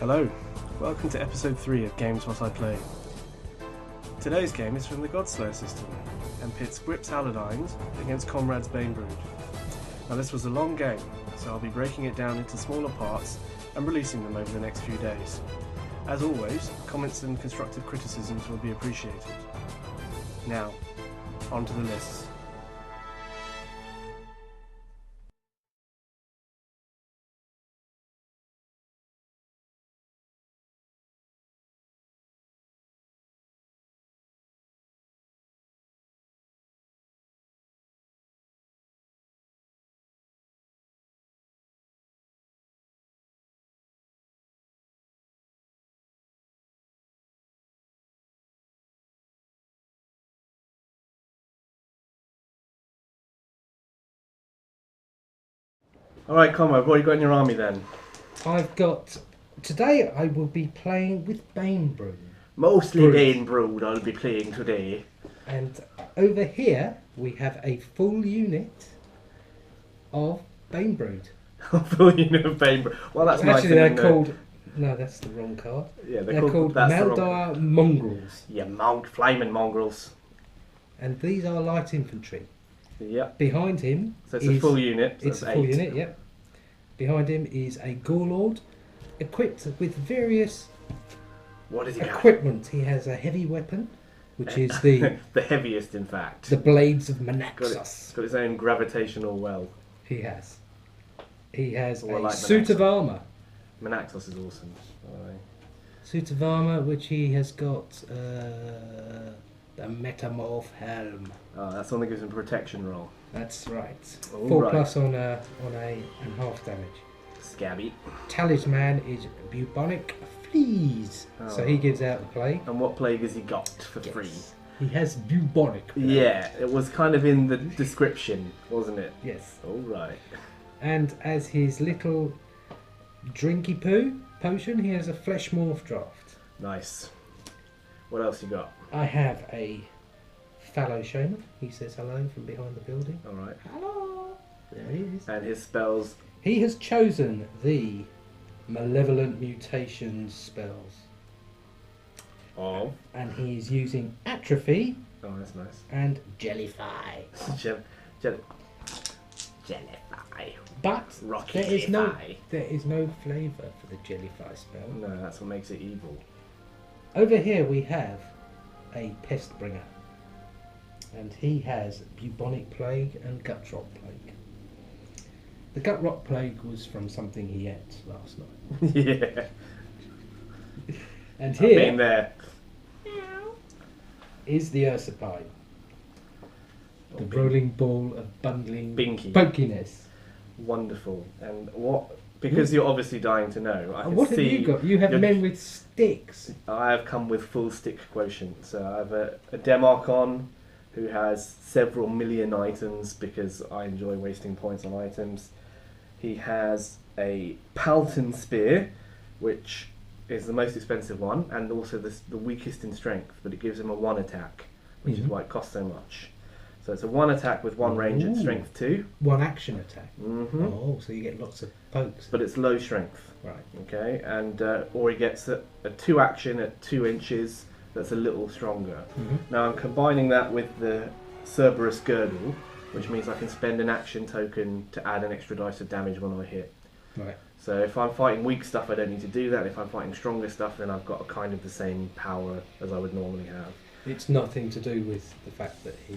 Hello, welcome to episode 3 of Games What I Play. Today's game is from the Godslayer system and pits GWIP's Halodynes against Conrad's Banebrood. Now this was a long game, so I'll be breaking it down into smaller parts and releasing them over the next few days. As always, comments and constructive criticisms will be appreciated. Now, on to the lists. Alright, Conrad, what have you got in your army then? I've got... Today I will be playing with Banebrood. Mostly Banebrood I'll be playing today. And over here we have a full unit of Banebrood. Full unit of Banebrood. Well, that's nice. Actually, they're called... No, that's the wrong card. Yeah, they're called Maldar Mongrels. Yeah, flaming mongrels. And these are light infantry. Yep. Behind him So it's a full unit. So it's a full unit, yep. Behind him is a Gorelord, equipped with various equipment. He has a heavy weapon, which is the the heaviest, in fact. The blades of Manaxus. Got its own gravitational well. He has. He has a like suit of armour. Manaxus is awesome. Suit of armour, which he has got the Metamorph Helm. Oh, that's the one that gives him protection roll. That's right. All 4 plus on a and half damage. Scabby. Talisman is bubonic fleas, so he gives out the plague. And what plague has he got for free? He has bubonic plague. Yeah, it was kind of in the description, wasn't it? Yes. All right. And as his little drinky poo potion, he has a flesh morph draft. Nice. What else you got? I have a fallow shaman. He says hello from behind the building. All right. Hello. There he is. And his spells. He has chosen the malevolent mutations spells. Oh. And he's using atrophy. Oh, that's nice. And Jellyfy. Jellyfy. But Rocky there is no flavour for the Jellyfy spell. No, that's what makes it evil. Over here we have a pest bringer, and he has bubonic plague and gut rot plague. The gut rot plague was from something he ate last night. Yeah. And here I've been there. is the Ursipine, the rolling ball of bundling Binky. pokiness. Wonderful. And what? Because you're obviously dying to know. I can What have see you got? You have men with sticks. I have come with full stick quotient. So I have a Demarchon who has several million items because I enjoy wasting points on items. He has a Palton Spear, which is the most expensive one and also the weakest in strength, but it gives him a 1 attack, which is why it costs so much. So it's a 1 attack with 1 range and strength 2. 1 action attack. Mm-hmm. Oh, so you get lots of pokes. But it's low strength. Right. Okay, and or he gets a 2 action at 2 inches that's a little stronger. Mm-hmm. Now I'm combining that with the Cerberus Girdle, which means I can spend an action token to add an extra dice of damage when I hit. Right. So if I'm fighting weak stuff, I don't need to do that. If I'm fighting stronger stuff, then I've got a kind of the same power as I would normally have. It's nothing to do with the fact that he's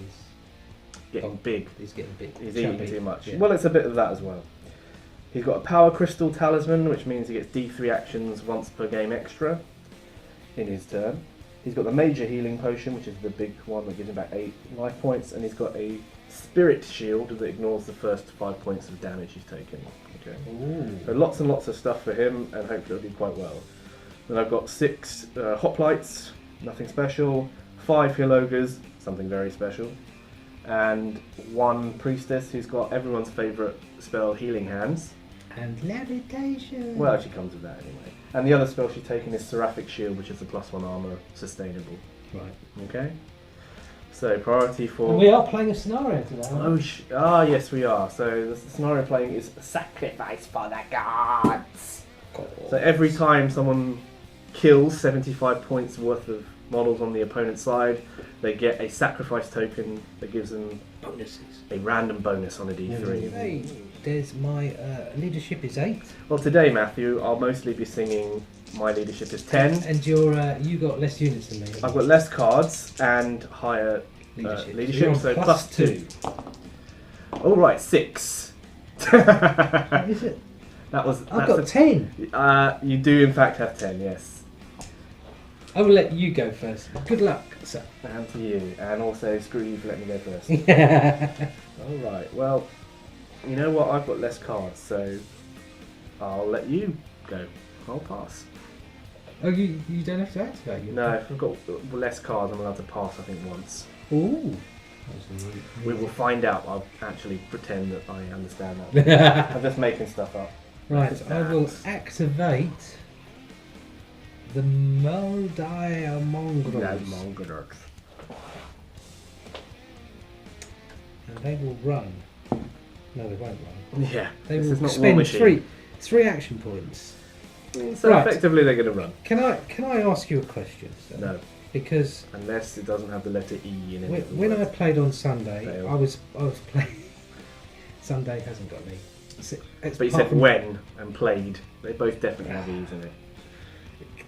Getting big. He's getting big. He's chubby. eating too much. Yeah. Well, it's a bit of that as well. He's got a Power Crystal Talisman, which means he gets D3 actions once per game extra in his turn. He's got the Major Healing Potion, which is the big one that gives him back 8 life points, and he's got a Spirit Shield that ignores the first 5 points of damage he's taken. Okay. Ooh. So lots and lots of stuff for him, and hopefully it'll do quite well. Then I've got 6 Hoplites, nothing special, 5 Hill Ogres, something very special, and 1 Priestess who's got everyone's favourite spell, Healing Hands. And levitation. Well, she comes with that anyway. And the other spell she's taken is Seraphic Shield, which is a +1 armour, sustainable. Right. Okay. So priority for. And we are playing a scenario today. Yes, we are. So the scenario playing is Sacrifice for the Gods. So every time someone kills 75 points worth of models on the opponent's side, they get a sacrifice token that gives them bonuses. a random bonus on a D3. Hey, there's my leadership is 8. Well, today, Matthew, I'll mostly be singing my leadership is 10. And you got less units than me. I've got less cards and higher leadership, so plus 2. All right, 6. What is it? I've got 10. You do, in fact, have 10, yes. I will let you go first. Good luck, sir. And to you. And also, screw you for letting me go first. Alright, well, you know what? I've got less cards, so I'll let you go. I'll pass. Oh, you don't have to activate your No, if I've got less cards, I'm allowed to pass, I think, once. Ooh. We will find out. I'll actually pretend that I understand that. I'm just making stuff up. Right, I will activate the Mongrels. And they will run. No, they won't run. Yeah, They this will is not War spend Machine. three action points. So Right. effectively they're going to run. Can I ask you a question, sir? No, Because unless it doesn't have the letter E in it. when I played on Sunday, Fail. I was playing. Sunday hasn't got any. It's But you apart said from- when and played. They both definitely have E's in it.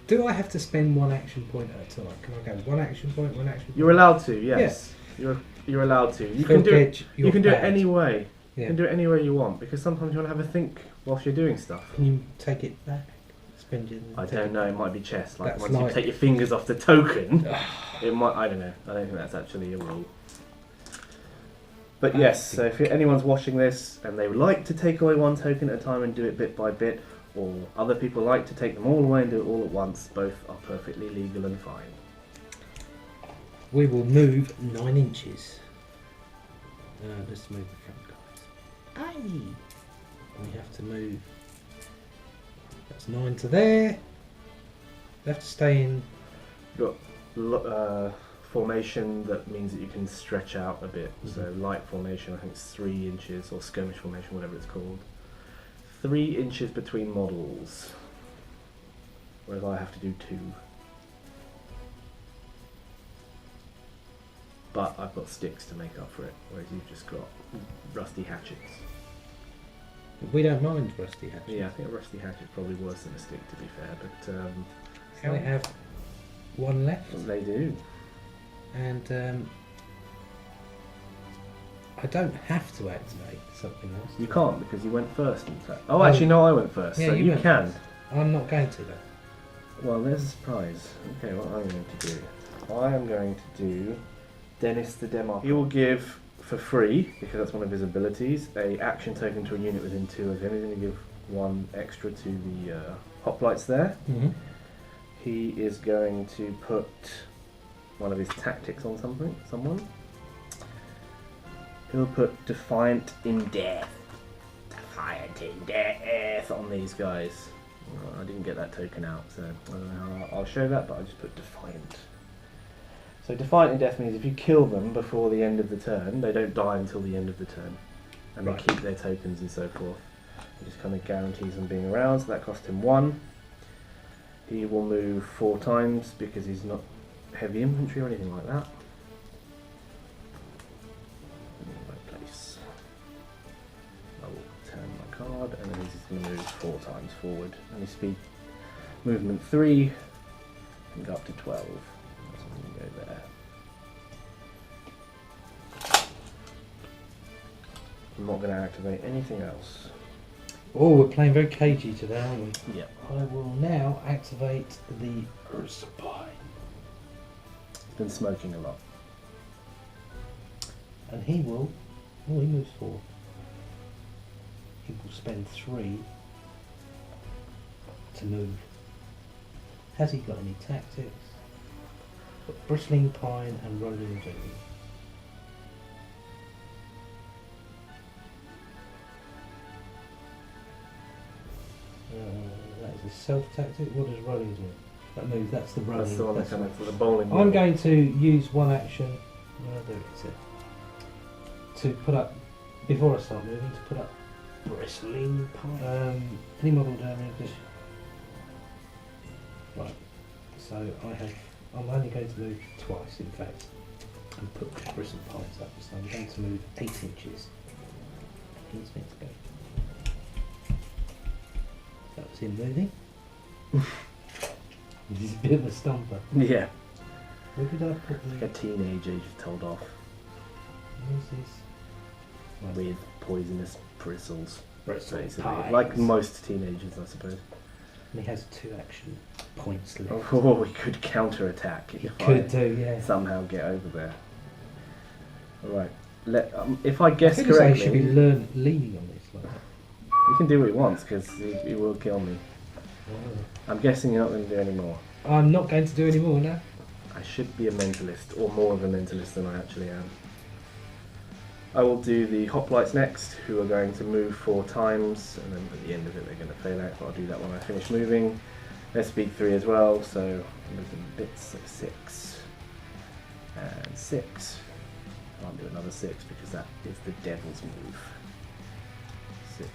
Do I have to spend one action point at a time? Can I go one action point, one action point? You're allowed to, yes. You're allowed to. You can do it. You can do it any way. Yeah. You can do it any way you want because sometimes you want to have a think whilst you're doing stuff. Can you take it back? Spend it. I don't know. It might be chess. Like That's once you like- take your fingers off the token, it might. I don't know. I don't think that's actually a rule. But yes, so if anyone's watching this and they would like to take away one token at a time and do it bit by bit, or other people like to take them all away and do it all at once, both are perfectly legal and fine. We will move 9 inches. Let's move the front guys. Aye! We have to move. That's 9 to there. We have to stay in. You've got formation that means that you can stretch out a bit. Mhm. So light formation, I think it's 3 inches, or skirmish formation, whatever it's called. 3 inches between models, whereas I have to do 2. But I've got sticks to make up for it, whereas you've just got rusty hatchets. We don't mind rusty hatchet. Yeah, I think a rusty hatchet's probably worse than a stick, to be fair, but So I have 1 left, they do. and I don't have to activate something else. You can't because you went first, in fact. Oh, Oh. actually, no, I went first, Yeah, so you you went can. I'm not going to though. Well, there's a surprise. Okay, what I'm going to do. I am going to do Dennis the Demarch. He will give, for free, because that's one of his abilities, a action token to a unit within 2 of him. He's going to give 1 extra to the hoplites there. Mm-hmm. He is going to put one of his tactics on someone. He'll put Defiant in Death. Defiant in Death on these guys. I didn't get that token out, so I don't know how I'll show that, but I just put Defiant. So Defiant in Death means if you kill them before the end of the turn, they don't die until the end of the turn. And Right. they keep their tokens and so forth. It just kind of guarantees them being around, so that cost him 1. He will move 4 times because he's not heavy infantry or anything like that. In the right place. I will turn my card and then he's just going to move 4 times forward. And his speed movement 3 can go up to 12. So I'm going to go there. I'm not going to activate anything else. Oh, we're playing very cagey today, aren't we? Yeah. I will now activate the Spy. He's been smoking a lot. And he will. Oh, he moves 4. He will spend 3 to move. Has he got any tactics? Got Bristling Pine and Rolling Doom. That is a self tactic. What does Rolling do? That move. That's the rolling. That's the one that that's kind the- of for the bowling I'm ball. going to use one action. What do I do? To put up, before I start moving, to put up Bristling Pine. Any model damage. Right. So I'm only going to move twice, in fact, and put the bristle points up. So I'm going to move 8 inches. He's meant to go. That was him moving. He's a bit of a stomper. Yeah. Where did I put Like a teenager you've told off Where's this? Right. with poisonous bristles. Bristle Basically. pies. Like most teenagers, I suppose. And he has 2 action points left. Oh, we could counter attack He if could I do, yeah. somehow get over there. Alright. If I guess I feel as though he correctly, should be leaning on this like that. he can do what he wants because he will kill me. Oh. I'm guessing you're not going to do any more. I'm not going to do any more now. I should be a mentalist, or more of a mentalist than I actually am. I will do the hoplites next, who are going to move 4 times, and then at the end of it they're going to fail out, but I'll do that when I finish moving. They're speed 3 as well, so I'm moving bits of 6. And 6. I can't do another 6 because that is the devil's move. 6.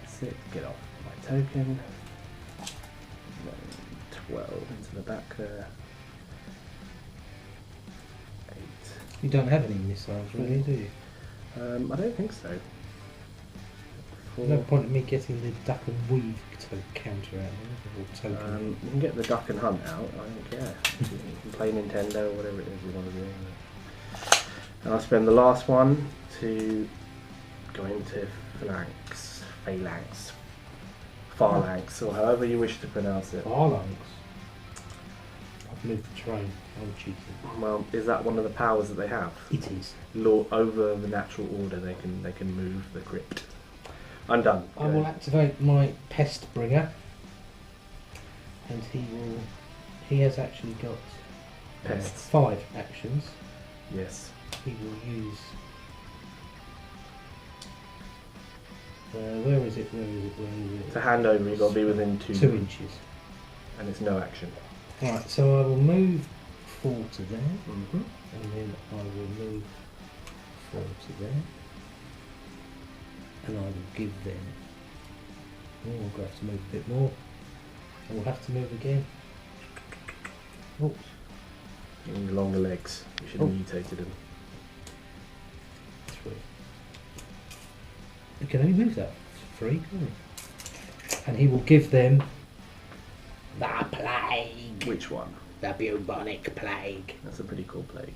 That's it, get off my token. And then 12 into the back there. 8. You don't have any missiles, really, do you? I don't think so. 4. No point in me getting the duck and weave to counter out or token. You can get the duck and hunt out, I don't care. You can play Nintendo or whatever it is you want to do. And I'll spend the last one to go into phalanx, or however you wish to pronounce it. Phalanx. I've moved the train. I'm cheating. Well, is that one of the powers that they have? It is. Law over the natural order, they can move the crypt. I'm done. I will activate my pest bringer, and he has actually got Pests. 5 actions. Yes. He will use. Where is it? To hand over, you've got to be within 2 inches. and it's no action. Right, so I will move 4 to there, Mm-hmm. and then I will move 4 to there, and I will give them. Oh, I'm going to have to move a bit more. I will have to move again. Oh, And longer legs. You should have mutated them. 3. You can only move that 3, can't you? And he will give them the plague. Which one? The bubonic plague. That's a pretty cool plague.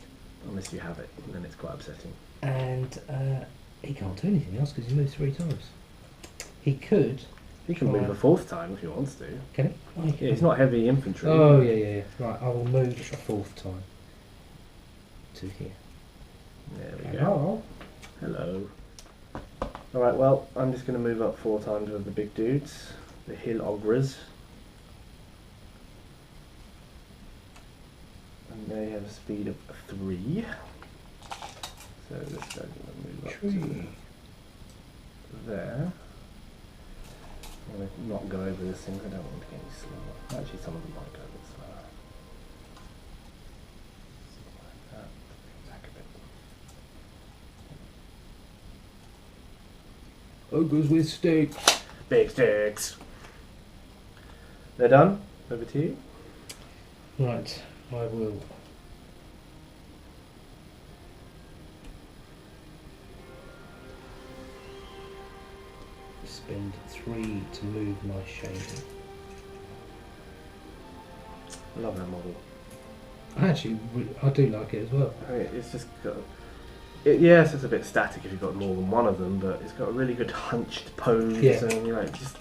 Unless you have it, and then it's quite upsetting. And he can't do anything else because he moved 3 times. He could. He can move a 4th time if he wants to. Can he? Oh, he can. Yeah, he's not heavy infantry. Oh, yeah. Right, I will move a 4th time to here. There we go. Hello. Alright, well, I'm just going to move up 4 times with the big dudes. The hill ogres. And they have a speed of 3. So this guy's going to move up to there. I'm going to not go over this thing, I don't want to get any slower. Actually, some of them might go a bit slower. Something like that. Back a bit. Ogres with sticks. Big sticks. They're done. Over to you. Right, I will. Spend 3 to move my shading. I love that model. I do like it as well. I mean, it's just got. Yes, it's a bit static if you've got more than one of them, but it's got a really good hunched pose, Yeah. and just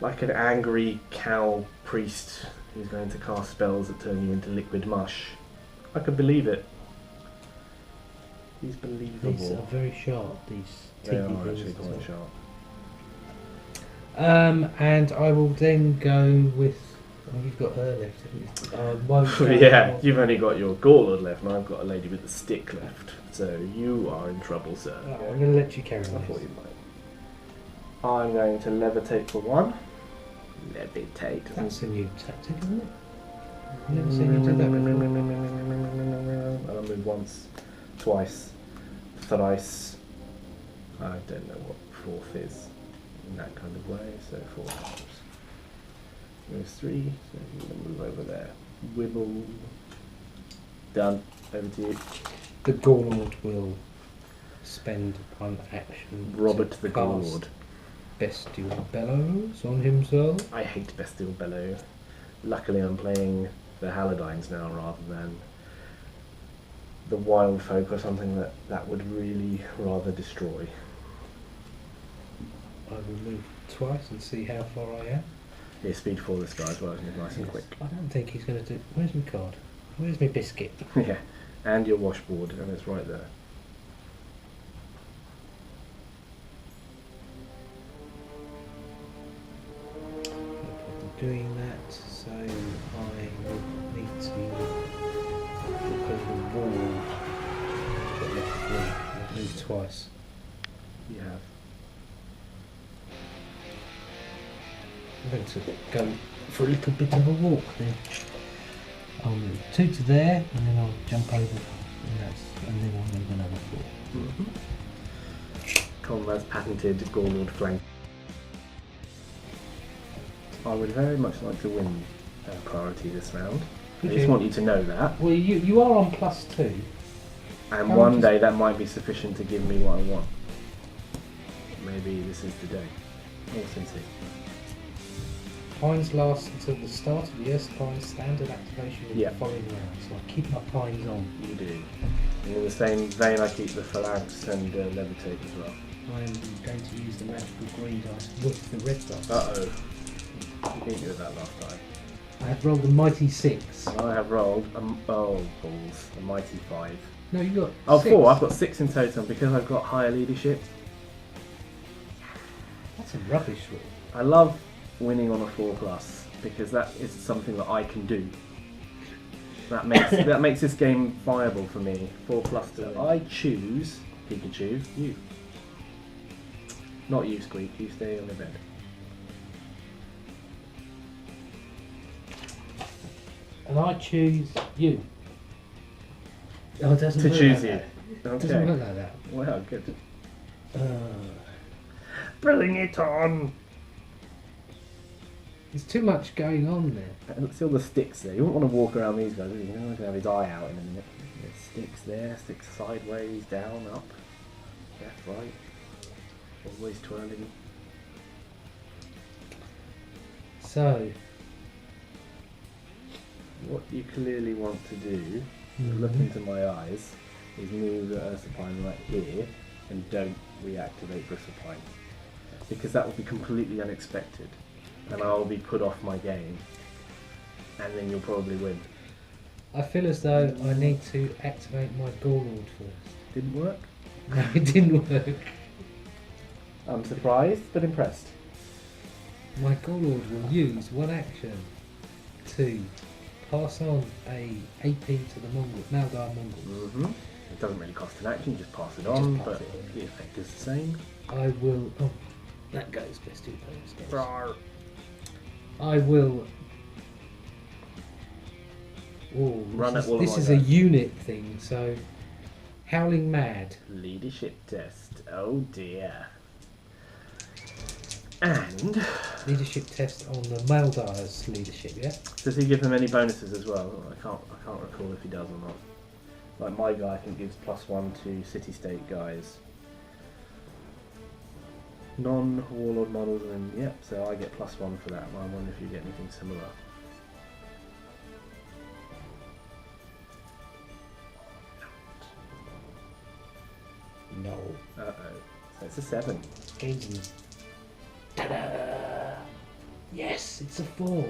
like an angry cow priest who's going to cast spells that turn you into liquid mush. I could believe it. He's believable. These are very sharp, these They teethy are things actually as quite well. sharp. And I will then go with. Oh, you've got her left, haven't you? I won't go Yeah, you've only got your Gorlord left, and I've got a lady with a stick left. So you are in trouble, sir. Oh, I'm going to let you carry I on. thought you might. I'm going to levitate for 1. Levitate. That's a new tactic, isn't it? I've never seen you do that before. And I'll move once, twice, thrice. I don't know what 4th is in that kind of way, so 4 times. Moves 3, so I'm going to move over there. Wibble. Done. Over to you. The Gorlord will spend one action. Robert to the cast Gorlord. Bestial Bellows on himself. I hate Bestial Bellow. Luckily I'm playing the Halodynes now rather than the Wild Folk or something that would really rather destroy. I will move twice and see how far I am. Yeah, speed 4 this guy as well, isn't it? Nice and quick. I don't think he's going to do... Where's my card? Where's my biscuit? Yeah, and your washboard, and it's right there. No problem doing that, so I will need to look over the wall. Got left 3. I've moved twice. You have. I'm going to go for a little bit of a walk then. I'll move 2 to there, and then I'll jump over, and then I'll move another 4. Conrad's patented Gorlord flank. I would very much like to win priority this round. I just want you to know that. Well, you are on +2. And one day that might be sufficient to give me what I want. Maybe this is the day. We'll see. Pines last until the start of the Escalating standard activation in Yeah. the following round, so I keep my pines on. You do. And in the same vein I keep the phalanx and levitate as well. I'm going to use the magical green dice with the red dice. Uh-oh. You didn't do that last time. I have rolled a mighty 6. I have rolled, balls, a mighty 5. No, you got Oh, 6. 4. I've got 6 in total because I've got higher leadership. That's a rubbish roll. I love winning on a 4+ because that is something that I can do. That makes this game viable for me. 4+. So I choose Pikachu. You. Not you, Squeak. You stay on the bed. And I choose you. Oh, it doesn't To work choose like you. that. It Okay. doesn't work like that. Well, good. Bring it on! There's too much going on there. Look, see all the sticks there. You wouldn't want to walk around these guys, do you? You know, he's going to have his eye out in a minute. There's sticks there, sticks sideways, down, up, left, right. Always twirling. So, What you clearly want to do, look into my eyes, is move the Ursipine right here and don't reactivate Bristlepine. Because that will be completely unexpected. And I'll be put off my game. And then you'll probably win. I feel as though I need to activate my Gorlord first. Didn't work? No, it didn't work. I'm surprised, but impressed. My Gorlord will use one action to pass on a AP to the Maldar Mongols. It doesn't really cost an action, you just pass it You just on, pass but it on. the effect is the same. I will... Oh, that goes best two players. I will... Oh, Run it all this in is one a go. unit thing, so... Howling Mad. Leadership test. Oh dear. And Leadership test on the Maldar's leadership, yeah? does he give them any bonuses as well? I can't recall if he does or not. Like my guy, I think gives +1 to city-state guys. Non-warlord models, and yep. So I get +1 for that. I wonder if you get anything similar. No. Uh oh. So it's a 7. Ta-da! Yes, it's a 4.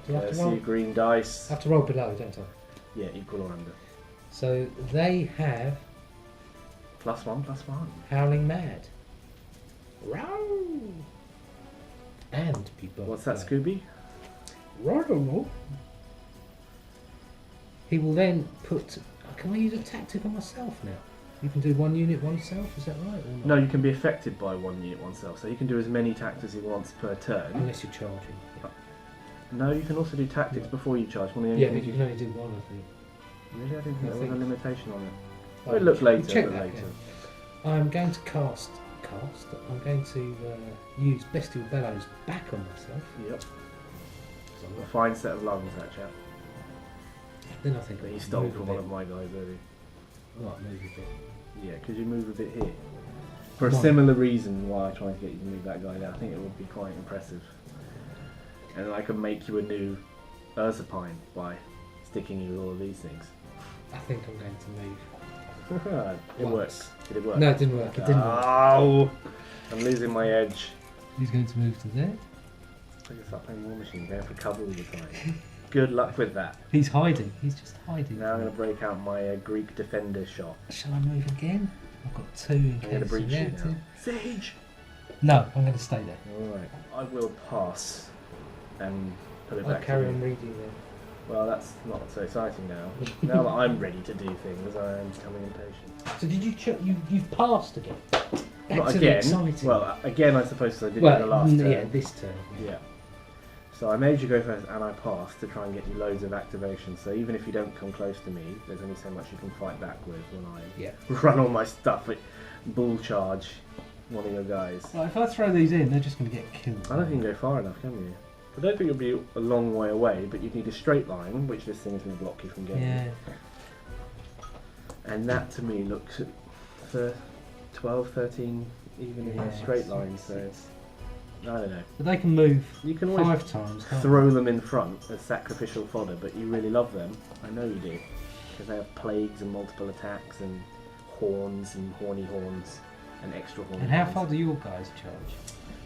Do I have to See roll? green dice. I have to roll below, don't I? Yeah, equal or under. So they have +1, +1. Howling Mad. Row! And people. What's that, Scooby? I don't know. He will then put. Can I use a tactic on myself now? You can do one unit oneself, is that right? Or not? No, you can be affected by one unit oneself, so you can do as many tactics as he wants per turn. Unless you're charging. No, you can also do tactics before you charge. One of the only Yeah, but things you can only do one, I think. Really, I didn't think I there was a think- limitation on it. Oh, We'll look later. check Look that, later. yeah. I'm going to cast. I'm going to use Bestial Bellows back on myself. Yep. 'cause I'm A not. fine set of lungs, that chap. Then I think That I he might stole move a from one bit. of my guys earlier. I might move a bit. Yeah, could you move a bit here? For a Might. similar reason why I tried to get you to move that guy down. I think it would be quite impressive. And I could make you a new Ursipine by sticking you with all of these things. I think I'm going to move. It Once. works. Did it work? No, it didn't work. It didn't work. Oh! I'm losing my edge. He's going to move to there. I just start playing War Machine, going for cover all the time. Good luck with that. He's hiding. He's just hiding. Now I'm going to break out my Greek defender shot. Shall I move again? I've got 2 in I'm going to case breach you you react now. to. Sage! No, I'm going to stay there. Alright. I will pass and put it I'll back carry to on you. reading then. Well, that's not so exciting now. Now that I'm ready to do things, I am becoming impatient. So did you check? You've passed again. Not That's again. exciting. Well, again, I suppose I did Well, it the last turn. yeah, this turn. Yeah. So I made you go first and I passed to try and get you loads of activation. So even if you don't come close to me, there's only so much you can fight back with when I Yeah. run all my stuff at bull charge one of your guys. Well, if I throw these in, they're just going to get killed. I don't think you can go far enough, can you? I don't think you'll be a long way away, but you need a straight line, which this thing is going to block you from getting. Yeah. And that to me looks at 12, 13, even in Yeah, a straight it's- line, so it's- I don't know. But they can move You can always 5 times. Can't throw them in front as sacrificial fodder, but you really love them. I know you do. Because they have plagues and multiple attacks and horns and horny horns and extra they? horny And how horns. far do your guys charge?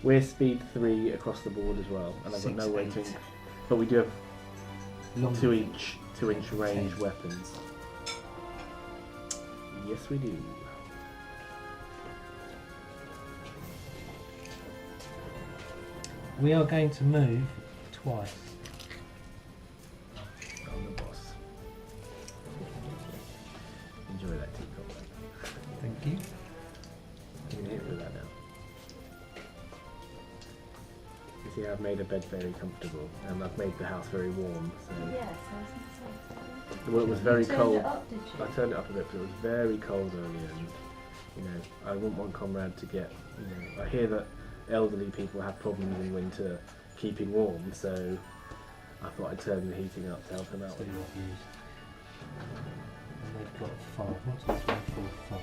We're speed 3 across the board as well, and I've got 6, no way to... 8. But we do have Long 2-inch range 10. weapons. Yes, we do. We are going to move twice. I'm the boss. Enjoy that tea, Conrad. Thank you. You can hit with that now. You see, I've made a bed very comfortable, and I've made the house very warm. So, Yes, I was going to say. well, it was very You turned cold. it up, did you? I turned it up a bit, but it was very cold earlier, and you know, I wouldn't want Conrad to get. You know, I hear that elderly people have problems in winter keeping warm, so I thought I'd turn the heating up to help them out. So you've used. And they've got 5. 1, 2, 3, 4, 5.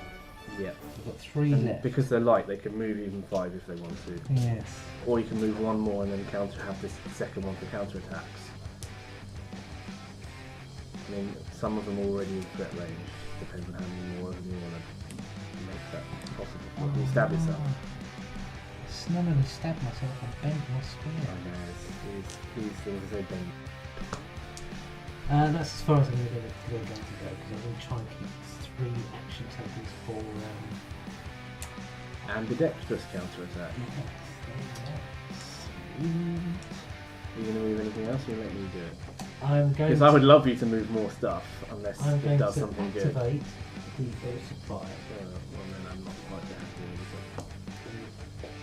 Yeah. We've got 3 And left. because they're light, they can move even 5 if they want to. Yes. Or you can move 1 more and then have this second one for counter attacks. I mean, some of them already in threat range. Depends on how many more of them you want to make that possible. Can you stab yourself? It's not going to stab myself. I bent my I spear. know, these things are so dumb. That's as far as I'm going to go because I'm going to try and keep 3 action tokens for. Ambidextrous counter attack. Are you going to move anything else or you let me do it? I'm going. Because I would love you to move more stuff, unless I'm it going does to something good. activate the air supply. Well, then I'm not quite going to do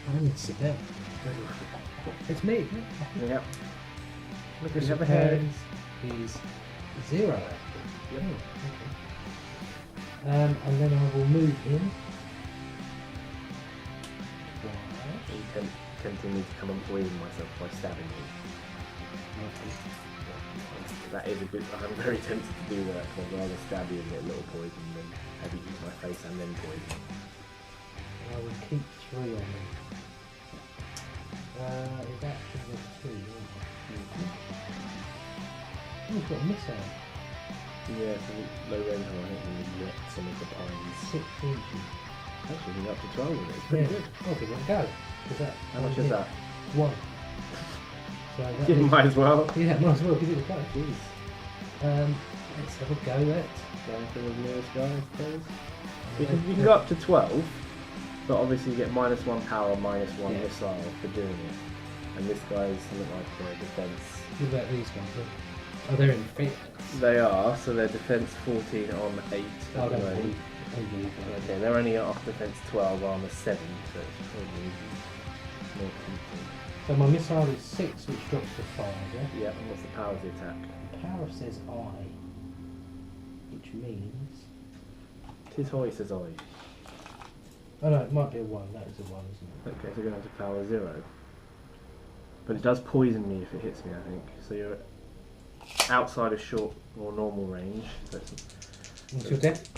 I need to sit down. It's me. anything. Yeah. Look, you Chris have a head. is 0. Yep. Oh, okay. And then I will move in. Are you tempting me to come and poison myself by stabbing you? That is a bit. I'm very tempted to do that. I'd rather stab you and get a little poison than have you eat my face and then poison. I will keep 3 on me. Is that 2? Oh, we've got a missile. Yeah, for low range one, I think we get some of the pines. 6 inches. Actually, we're up to 12 with it. It's pretty good. I'll give it a go. Is that How much is that? 1. So that You is- might as well. Yeah, might as well give it a go. Jeez. Let's have a go at. Going for the nearest guy, I suppose. You can go up to 12, but obviously you get -1 power, -1 Yeah. missile for doing it. And this guy's something like defense. What about these ones? Oh, they're in defense. They are, so they're defense 14 on 8 Oh, at the don't moment. believe. Okay, they're only off defense 12, armor 7, so it's probably more tempting. So my missile is 6, which drops to 5, yeah? Yeah, and what's the power of the attack? Power says I, which means... Tis hoy, says I. Oh no, it might be a 1, that is a 1, isn't it? Okay, so you're going to have to power 0. But it does poison me if it hits me, I think. So you're outside of short or normal range. So it's What's your death?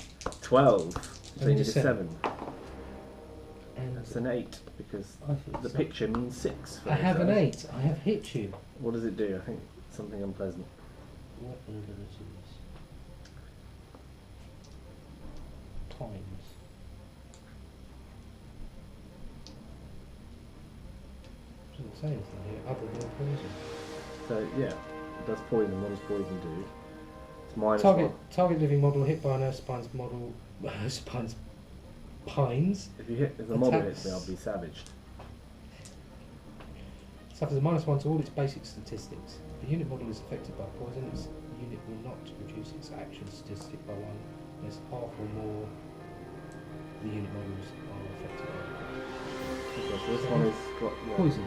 12. So you need a 7. 7. And That's an 8 because I think the so. picture means 6. For I have an itself. 8. I have hit you. What does it do? I think something unpleasant. Weapon abilities. Times. Doesn't say anything here other than poison. So yeah, it does poison. What does poison do? It's minus Target 1. target living model hit by an Earthspine's model. Earthspine's pines If the model attacks. hits me, I'll be savaged. Suffers a -1 to all its basic statistics. If a unit model is affected by poison, its unit will not reduce its action statistic by 1 unless half or more the unit models are affected by Okay, so this one has got poison.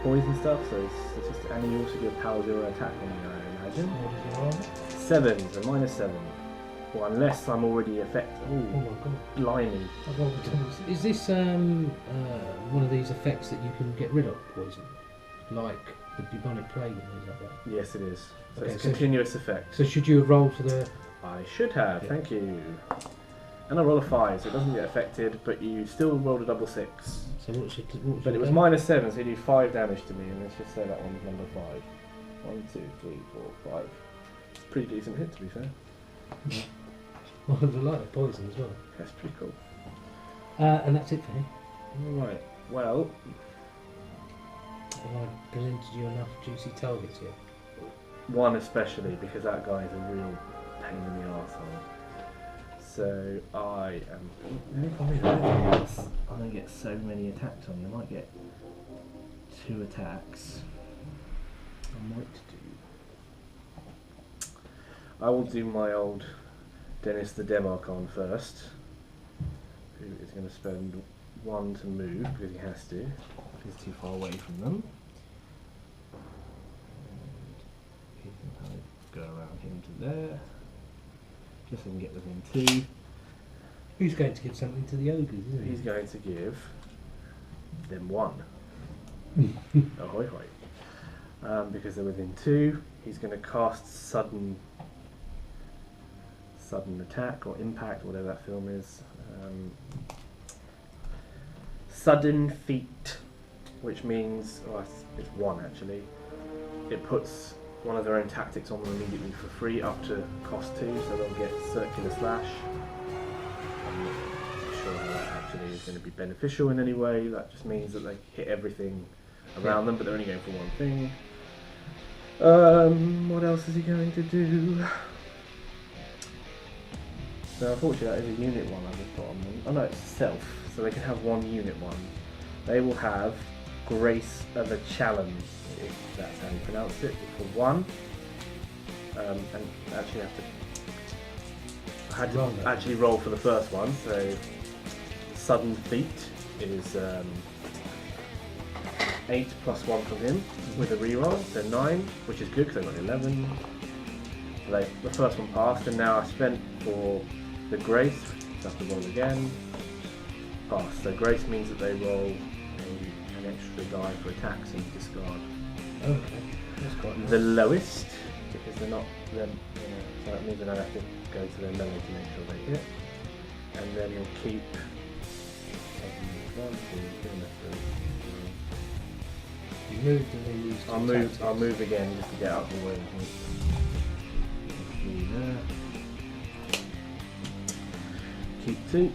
poison stuff, so it's just, and you also do a power 0 attack on me, I imagine. What is your armor? 7, so -7. Well, unless I'm already affected. Oh Ooh, my god. blimey. I've rolled the doubles. Is this one of these effects that you can get rid of poison? Like the bubonic plague and things like that? Yes, it is. So Okay, it's so- a continuous effect. So should you have rolled for the... I should have, Yeah. thank you. And I roll a 5, so it doesn't get affected, but you still rolled a double 6. So what should... But it was -7, so you do 5 damage to me, and let's just say that one's number 5. 1, 2, 3, 4, 5. It's a pretty decent hit, to be fair. Well, I like the poison as well. That's pretty cool. And that's it for me. Alright, well, Have I presented you enough juicy targets yet? one especially, because that guy is a real pain in the arsehole. So I am. The problem is, I don't think else. I'm going to get so many attacks on. I might get 2 attacks. I might do. I will do my old Dennis the Demarchon first, who is going to spend 1 to move because he has to. He's too far away from them. And he can kind of go around him to there, just so he can get within 2. Who's going to give something to the ogres, isn't He's he? going to give them 1. Ahoy hoy. Because they're within 2, he's going to cast sudden attack or impact, whatever that film is. Sudden feat, which means it's 1 actually. It puts one of their own tactics on them immediately for free up to cost 2, so they'll get circular slash. I'm not sure how that actually is going to be beneficial in any way. That just means that they hit everything around them, but they're only going for 1 thing. What else is he going to do? So unfortunately that is a unit 1 I've just put on them. Oh no, it's self, so they can have 1 unit 1. They will have Grace of a Challenge, if that's how you pronounce it, for 1. And actually I had to actually roll for the first one, so Sudden Feat is 8 plus 1 from him with a reroll, so 9, which is good because I got 11. So the first one passed, and now I spent for the Grace, so I have to roll again. Pass. So Grace means that they roll an extra die for attacks and discard Okay, that's quite nice. the lowest, because they're not them, so that means that I have to go to their melee to make sure they hit. And then he'll keep 1, 2, 3, 4. You moved and then used I'll move again just to get out of the way. There. Keep 2.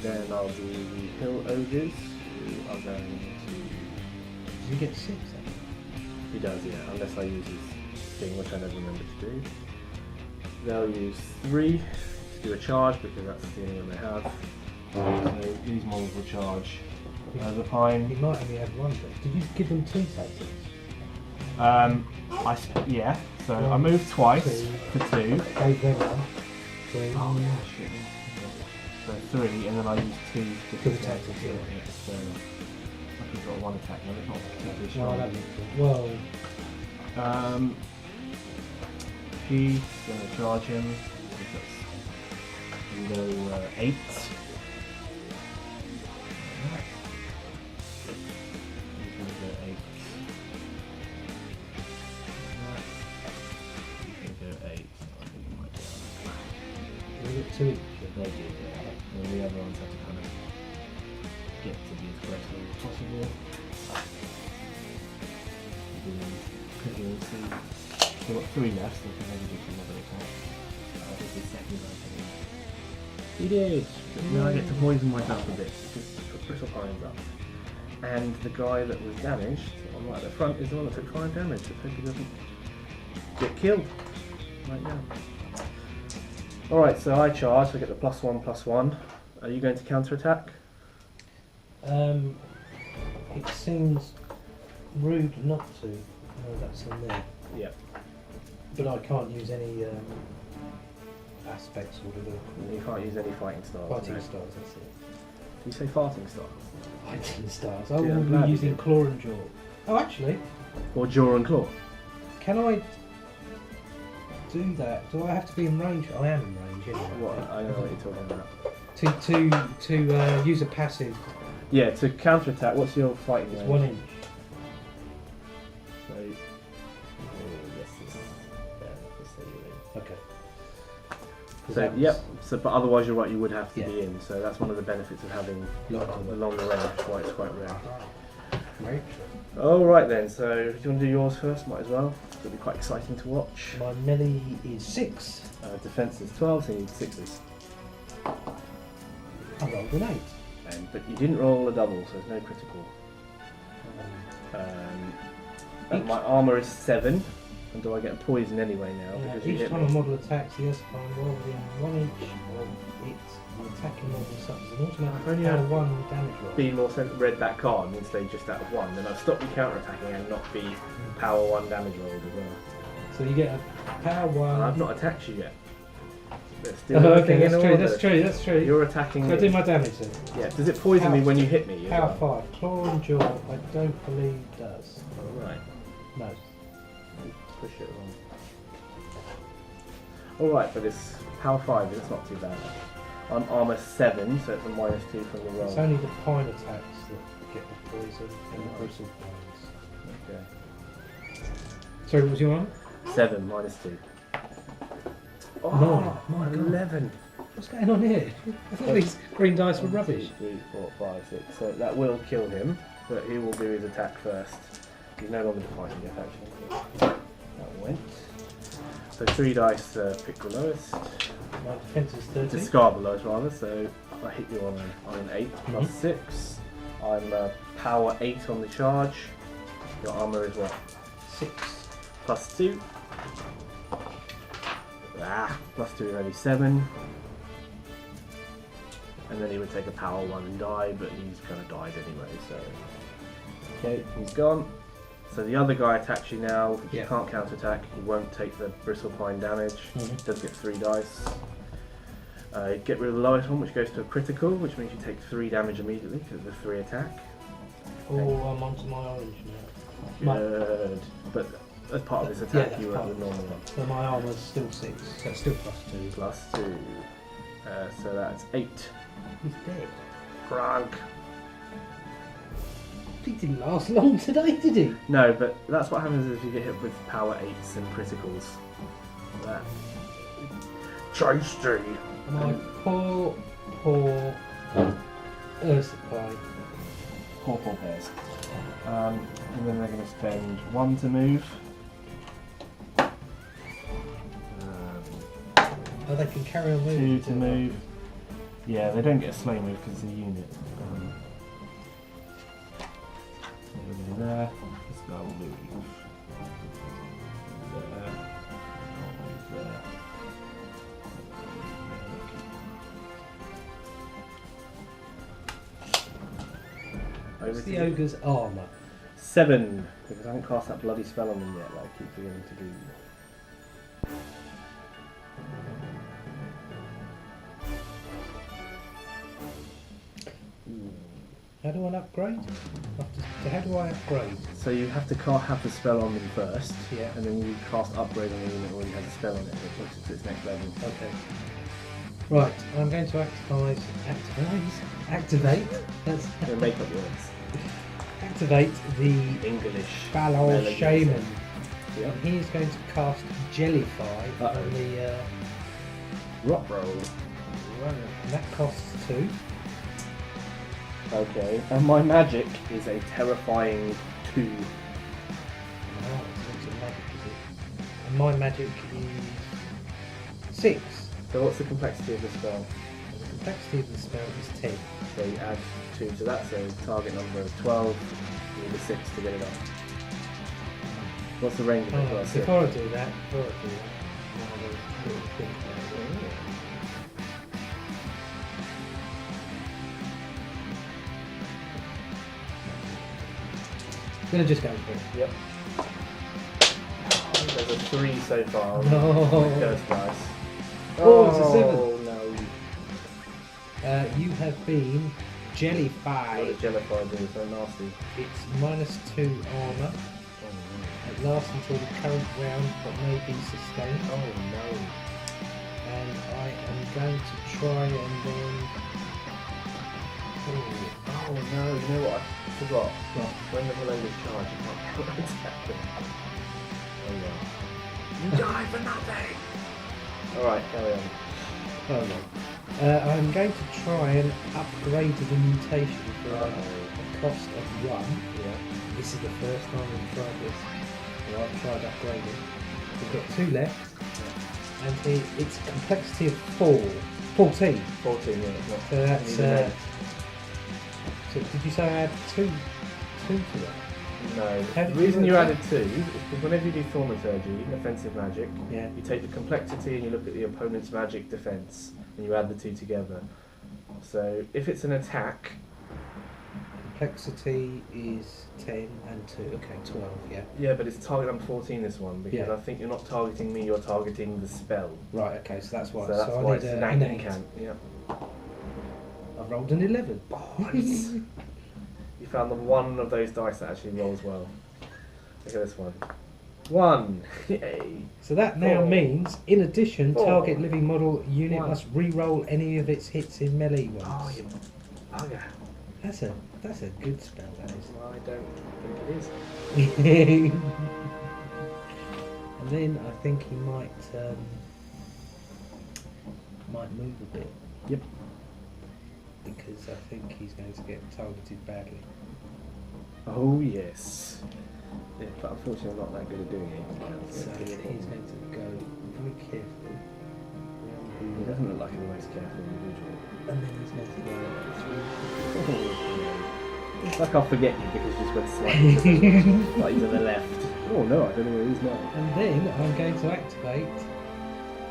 Then I'll do the Hill Ogres, who are going to... Did you get 6 then? He does, yeah, unless I use his thing, which I never remember to do. They'll use 3 to do a charge, because that's the only one they have. So these models will charge over He time. might only have 1 then. Did you give them 2 tactics? Yeah, so I moved twice 2. for 2. Gave them 1. 3. Oh yeah, shit. So 3, and then I used 2 For the tactics, yeah. So I think I've got 1 attack, no, it's not particularly No, strong. that makes sense. Well, He's going to charge him. That's go 8. He's going to They do, yeah. And the other ones have to kind of get to be as close as possible. We've got 3 left, so we can maybe do some other attacks. This is second guy. He did! Now I get to poison myself a bit, because put bristle pines up. And the guy that was damaged, on right at the front, is the one that took 5 damage. Let's hope he doesn't get killed right now. Alright, so I charge, so I get the +1/+1. Are you going to counter attack? It seems rude not to. No, that's in there. Yeah. But I can't use any aspects or whatever. You can't use any fighting styles. Fighting no. styles, that's it. Do you say farting styles? Fighting styles. I Yeah, I'm will glad be you using did. claw and jaw. Oh, actually, Or jaw and claw? can I do that? Do I have to be in range? I am in range anyway. What? I know what you're talking about. To use a passive, Yeah, to counter attack, what's your fighting it's range? 1 inch. So, yes, just say you're in. Okay. So, yep. So, but otherwise, you're right. You would have to Yeah. be in. So that's one of the benefits of having Longer. the longer range. Why it's quite rare. Right. All right then. So, do you want to do yours first? Might as well. It'll be quite exciting to watch. My melee is 6. Defense is 12, so you need 6s. I rolled an 8. But you didn't roll a double, so there's no critical. And my armor is 7. And do I get a poison anyway now? Because you Each hit time a me? model attacks, the Escalating roll within 1 inch of it, the attacking model suffers an automatic Only power had 1 damage roll. Be more sense read that card and stay just out of 1, then I've stopped you counter attacking and not be power 1 damage rolled as well. So you get a power 1. I've not attacked you yet. They're still Oh, working okay, that's in true, order. that's true. You're attacking So I me. do my damage then. Yeah, does it poison me when you hit me? as Power well? 5. Claw and jaw, I don't believe does. Alright, No. push it along. Alright, but it's power 5, it's not too bad. I'm armor 7, so it's a -2 from the roll. It's only the pine attacks that get the poison and the bristle pines. Okay. Sorry, what was your armor? 7, -2. Oh, No, my God. 11. What's going on here? I thought these green dice were 1, rubbish. 2, 3, 4, 5, 6. So that will kill him, but he will do his attack first. He's no longer fighting yet, actually. That went. So 3 dice, pick the lowest. My defense is 13. Discard the lowest rather, so I hit you on an 8 plus Mhm. 6. I'm power 8 on the charge. Your armour is what? 6. Plus 2. Plus 2 is only 7. And then he would take a power 1 and die, but he's kind of died anyway, so. Okay, he's gone. So the other guy attacks you now. You Yeah. can't counter attack. He won't take the bristle pine damage. Mhm. Does get 3 dice. Get rid of the lowest one, which goes to a critical, which means you take 3 damage immediately because of the 3 attack. Oh, I'm onto my orange now. Good. But as part of this attack, that's you were part at the of normal one. So my armour's still 6, so it's still plus 2. Plus 2. So that's 8. He's dead. Grog. He didn't last long today, did he? No, but that's what happens if you get hit with power 8s and criticals. That. Tasty. My poor Ursipine. Poor bears. And then they're going to spend 1 to move. Oh, they can carry on 2 moving. to move. Yeah, they don't get a slow move because it's a unit. There. This guy will move. There. I'll move there. Over What's to the you. ogre's armour? 7, because I haven't cast that bloody spell on them yet that I keep forgetting to do. How do I upgrade? How do I upgrade? So you have to have the spell on them first, Yeah. and then you cast upgrade on the unit that already has a spell on it, so it puts it to its next level. Okay. Right, I'm going to activate. That's So make up yours. activate the English. Balor Melody. Shaman. Yeah. And he's going to cast Jellify Uh-oh. on the Rock roll. Right. And that costs 2. Okay, and my magic is a terrifying 2. No, it's not magic, is it? And my magic is 6. So what's the complexity of the spell? And the complexity of the spell is 10. So you add 2 to that, so target number of 12, you need a 6 to get it up. What's the range of it? Oh, Well, before I do that, I'll have a little think about it. I'm gonna just go for it. Yep. There's a 3 so far. No. First dice. Oh, it's a 7. No. You have been What jellified. does Jellified do? So nasty. It's -2 armour. It lasts until the current round, but may be sustained. Oh no. And I am going to try and then. Oh no, you know what? I forgot. When the Halodynes charge, you can't counterattack them. Oh well. You die for nothing! Alright, carry on. Oh no. I'm going to try and upgrade the mutation for a cost of 1. Yeah. This is the first time we've tried this. So I've tried upgrading. We've got 2 left. And it's a complexity of 14. 14, yeah. It's not. So that's. You need an So did you say I add 2 to that? 8. No. How The did reason you you work added 2 is because whenever you do Thaumaturgy, offensive magic, Yeah. you take the complexity and you look at the opponent's magic defense and you add the 2 together. So if it's an attack, Complexity is 10 and 2. Okay, 12. Yeah. yeah, but it's target number 14 this one because Yeah. I think you're not targeting me, you're targeting the spell. Right. Okay. So that's why. So that's I why need it's an an 8. incant. Yeah. I've rolled an 11. Boys. You found the one of those dice that actually rolls well. Look at this one. 1. Yay. So that now 4. means, in addition, 4. target living model unit 1. must re-roll any of its hits in melee ones. Oh, you bugger. That's a good spell. That is. Well, I don't think it is. And then I think he might move a bit. Yep. Because I think he's going to get targeted badly. Oh, yes. Yeah, but unfortunately I'm not that good at doing it. So he's going to go very carefully. He doesn't look like the most careful individual. And then he's going to go It's like I'll forget you because you just went slightly to the left. Oh no, I don't know where he is now. And then I'm going to activate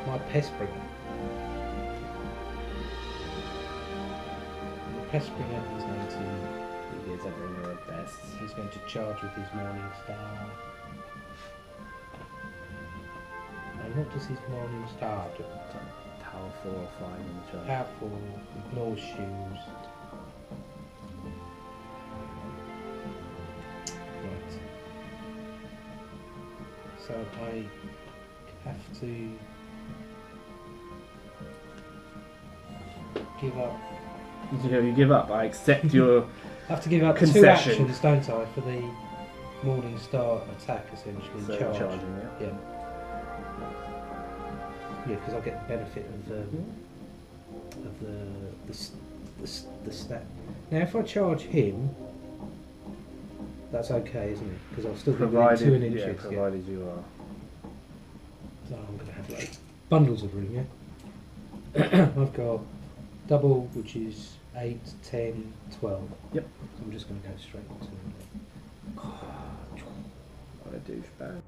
my Pest Bringer. And the Pest Bringer is going to. He is everywhere at best. He's going to charge with his Morning Star. And what does his Morning Star do? Power 4 or 5 on the chart. Powerful, ignore shoes. Right. So I have to give up. You give up. I accept your. I have to give up 2 concession. actions, don't I, for the Morning Star attack, essentially. So charge. charging, yeah. Yeah. Yeah, because I'll get the benefit of the stat. Now, if I charge him, that's okay, isn't it? Because I'll still be within 2 inches. Yeah, provided you are. So I'm going to have like bundles of room, yeah? I've got double, which is 8, 10, 12. Yep. So I'm just going to go straight into What a douchebag.